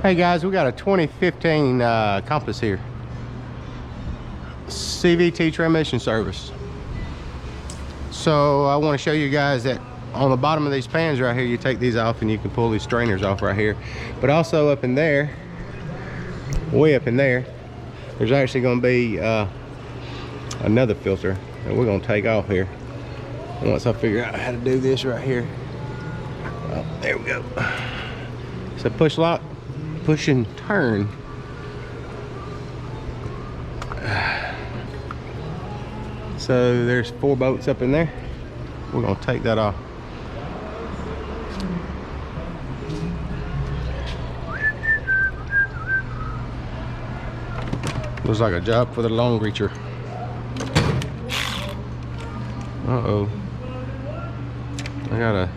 Hey guys, we got a 2015 Compass here. CVT transmission service. So I want to show you guys that on the bottom of these pans right here, you take these off and you can pull these strainers off right here. But also up in there, way up in there, there's actually going to be another filter that we're going to take off here. And once I figure out how to do this right here, oh, there we go. So push lock, push and turn. So there's 4 bolts up in there. We're gonna take that off. Looks like a job for the long reacher. Uh-oh. I gotta...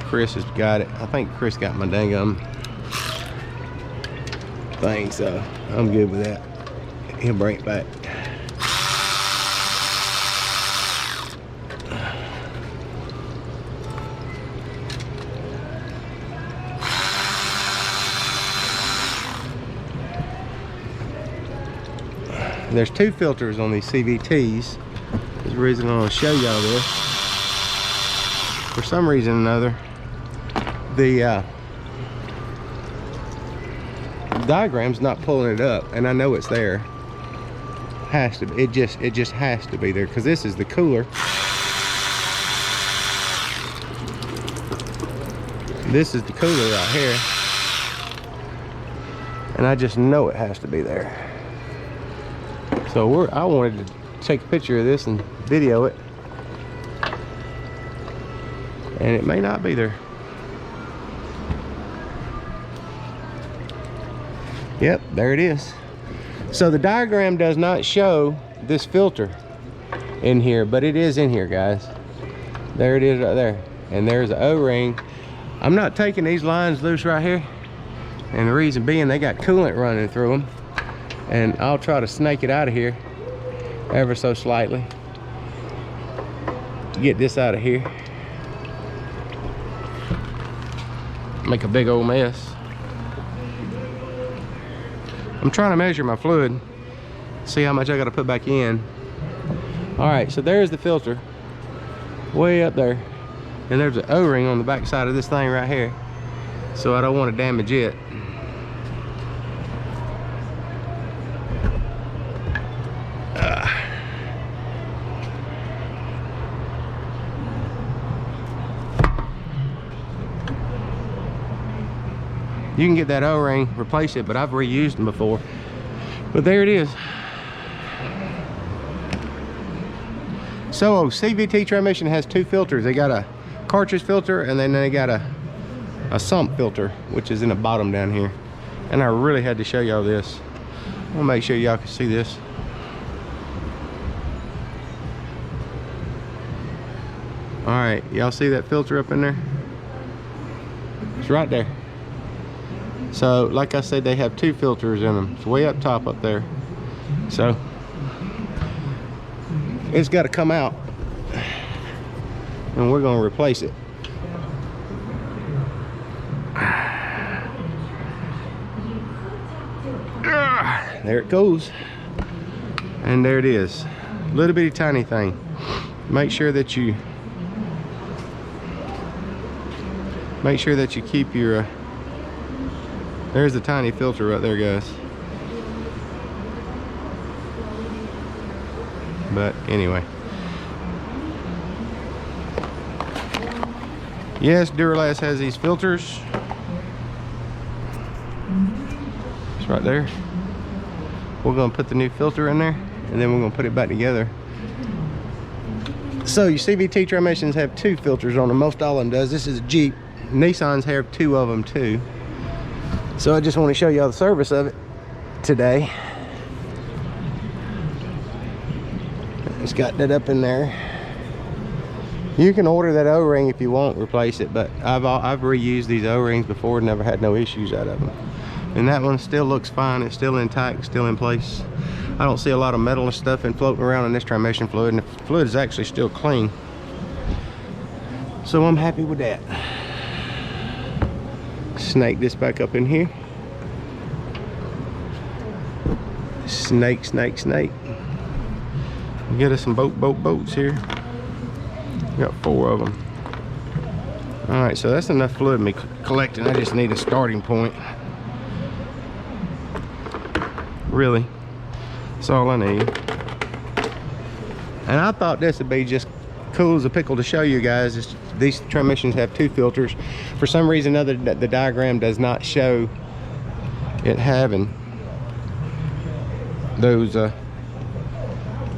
Chris has got it. I think Chris got my dang thing, so I'm good with that. He'll bring it back. There's 2 filters on these CVTs. There's a reason I'm going to show y'all this. For some reason or another, the diagram's not pulling it up, and I know it's there. Has to be. It just has to be there, because this is the cooler. This is the cooler right here, and I just know it has to be there. So I wanted to take a picture of this and video it, and it may not be there. Yep, there it is. So the diagram does not show this filter in here, but it is in here, guys. There it is right there. And there's an O-ring. I'm not taking these lines loose right here, and the reason being they got coolant running through them, and I'll try to snake it out of here ever so slightly to get this out of here. Make a big old mess. I'm trying to measure my fluid, see how much I got to put back in. All right, so there's the filter way up there, and there's an O-ring on the back side of this thing right here, so I don't want to damage it. You can get that O-ring, replace it, but I've reused them before. But there it is. So CVT transmission has 2 filters. They got a cartridge filter, and then they got a sump filter, which is in the bottom down here. And I really had to show y'all this. I'll make sure y'all can see this. All right, y'all see that filter up in there? It's right there. So like I said, they have 2 filters in them. It's way up top up there. So it's got to come out, and we're going to replace it. There it goes, and there it is. Little bitty tiny thing. Make sure that you keep your there's the tiny filter right there, guys. But anyway, yes, Duralast has these filters. It's right there. We're gonna put the new filter in there, and then we're gonna put it back together. So your CVT transmissions have 2 filters on them. Most all of them does. This is a Jeep. Nissans have 2 of them too. So I just want to show y'all the service of it today. It's got that up in there. You can order that O-ring if you want, replace it, but I've reused these O-rings before and never had no issues out of them. And that one still looks fine. It's still intact, still in place. I don't see a lot of metal and stuff floating around in this transmission fluid, and the fluid is actually still clean. So I'm happy with that. Snake this back up in here. Snake, snake, snake. Get us some boats here. Got 4 of them. All right, so that's enough fluid me collecting. I just need a starting point. Really, that's all I need. And I thought this would be just cool as a pickle to show you guys. These transmissions have 2 filters. For some reason or other, the diagram does not show it having those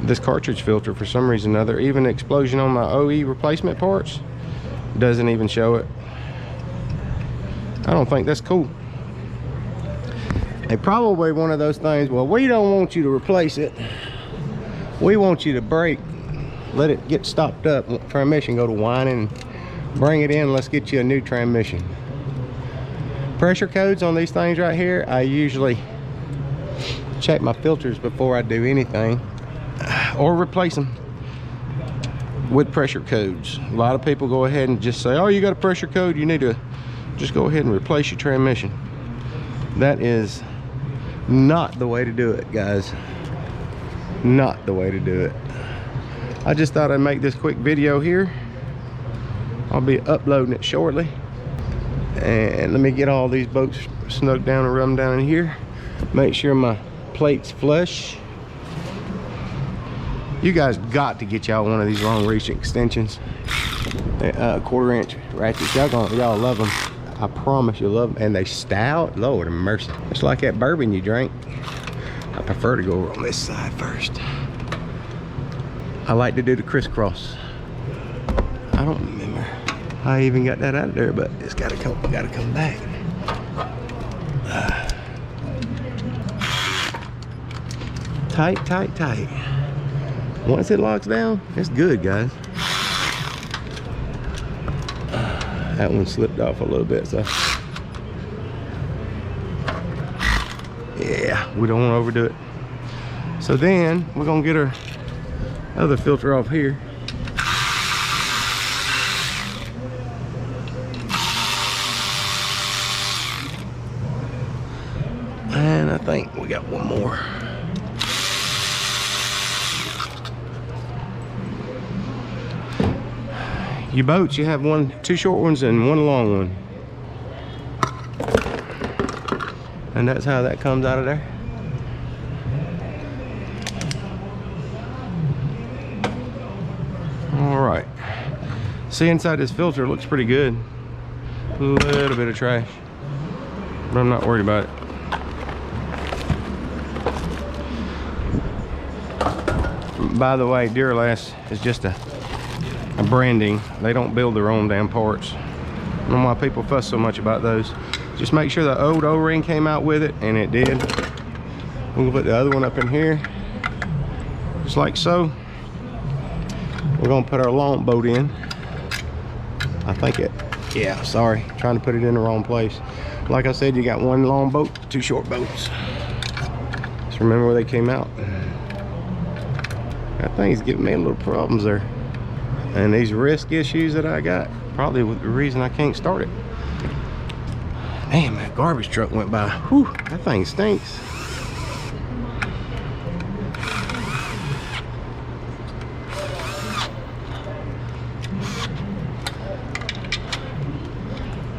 this cartridge filter for some reason or other. Even the explosion on my OE replacement parts doesn't even show it. I don't think that's cool. They probably one of those things, well, we don't want you to replace it, we want you to break, let it get stopped up, transmission go to whining, bring it in, let's get you a new transmission. Pressure codes on these things right here, I usually check my filters before I do anything, or replace them with pressure codes. A lot of people go ahead and just say, oh, you got a pressure code, you need to just go ahead and replace your transmission. That is not the way to do it, guys. Not the way to do it. I just thought I'd make this quick video here. I'll be uploading it shortly. And let me get all these boats snugged down and rub them down in here. Make sure my plate's flush. You guys got to get y'all one of these long reach extensions. 1/4 inch ratchets. Y'all love them. I promise you'll love them. And they stout. Lord of mercy. It's like that bourbon you drank. I prefer to go over on this side first. I like to do the crisscross. I don't remember how I even got that out of there, but it's gotta come back. Tight, tight, tight. Once it locks down, it's good, guys. That one slipped off a little bit, so yeah, we don't want to overdo it. So then we're gonna get our other filter off here. And I think we got one more. Your boats, you have 2 short ones and 1 long one. And that's how that comes out of there. All right. See, inside this filter looks pretty good. A little bit of trash, but I'm not worried about it. By the way, Duralast is just a branding. They don't build their own damn parts. I don't know why people fuss so much about those. Just make sure the old O-ring came out with it, and it did. We'll put the other one up in here, just like so. We're gonna put our long boat in. I think it, yeah, sorry, trying to put it in the wrong place. Like I said, you got 1 long boat, 2 short boats. Just remember where they came out. That thing's giving me a little problems there. And these risk issues that I got, probably the reason I can't start it. Damn, that garbage truck went by. Whew, that thing stinks.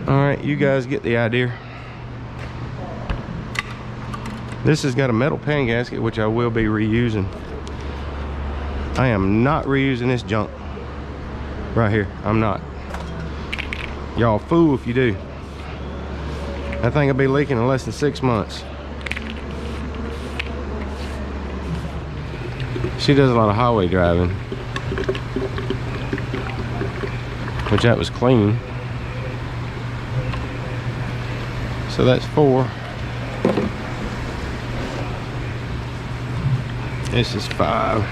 All right, you guys get the idea. This has got a metal pan gasket, which I will be reusing. I am not reusing this junk right here. I'm not. Y'all fool if you do. That thing will be leaking in less than 6 months. She does a lot of highway driving, which that was clean. So that's 4. This is 5.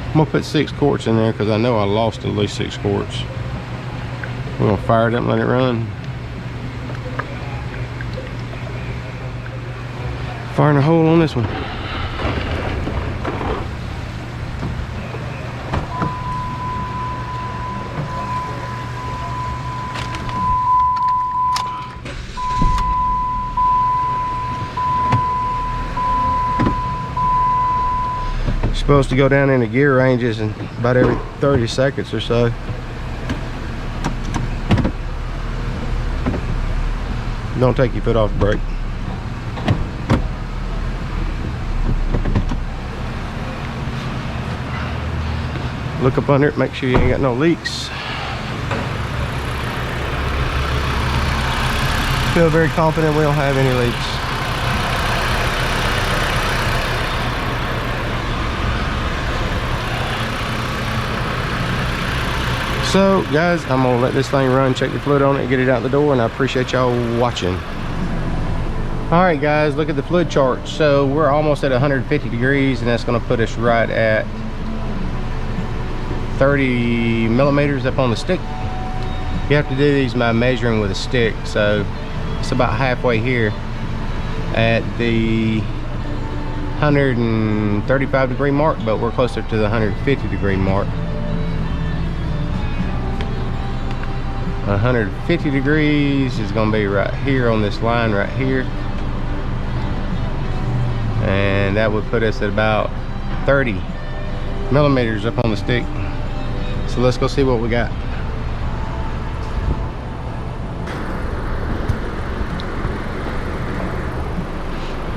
I'm gonna put 6 quarts in there because I know I lost at least 6 quarts. We're gonna fire it up and let it run. Firing a hole on this one. Supposed to go down into gear ranges in about every 30 seconds or so. Don't take your foot off the brake. Look up under it, make sure you ain't got no leaks. Feel very confident we don't have any leaks. So guys, I'm gonna let this thing run, check the fluid on it, get it out the door, and I appreciate y'all watching. All right guys, look at the fluid chart. So we're almost at 150 degrees, and that's gonna put us right at 30 millimeters up on the stick. You have to do these by measuring with a stick, so it's about halfway here at the 135 degree mark, but we're closer to the 150 degree mark. 150 degrees is going to be right here on this line right here, and that would put us at about 30 millimeters up on the stick. So let's go see what we got.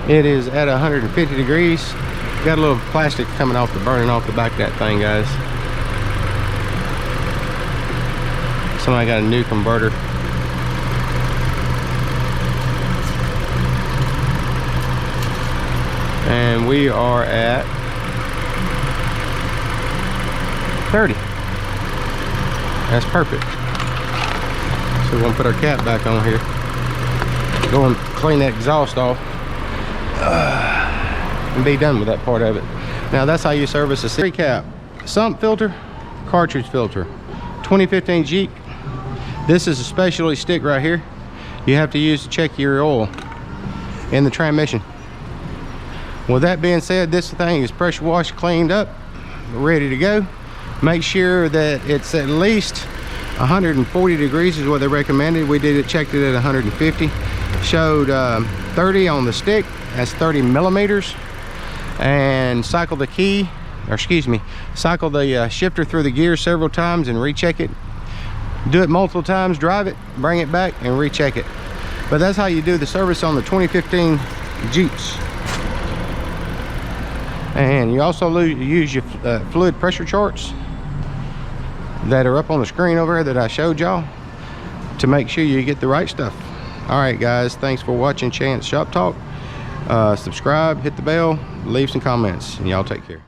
It is at 150 degrees. Got a little plastic coming off burning off the back of that thing, guys. Somebody got a new converter. And we are at 30. That's perfect. So we're gonna put our cap back on here. Go and clean that exhaust off. And be done with that part of it. Now that's how you service a recap. Sump filter, cartridge filter, 2015 Jeep. This is a specialty stick right here. You have to use to check your oil in the transmission. With that being said, this thing is pressure washed, cleaned up, ready to go. Make sure that it's at least 140 degrees is what they recommended. We did it, checked it at 150. Showed 30 on the stick. That's 30 millimeters. And cycle the key, or excuse me, cycle the shifter through the gear several times and recheck it. Do it multiple times, drive it, bring it back, and recheck it. But that's how you do the service on the 2015 Jeeps. And you also use your fluid pressure charts that are up on the screen over there that I showed y'all to make sure you get the right stuff. All right guys, thanks for watching Chance Shop Talk. Subscribe, hit the bell, leave some comments, and y'all take care.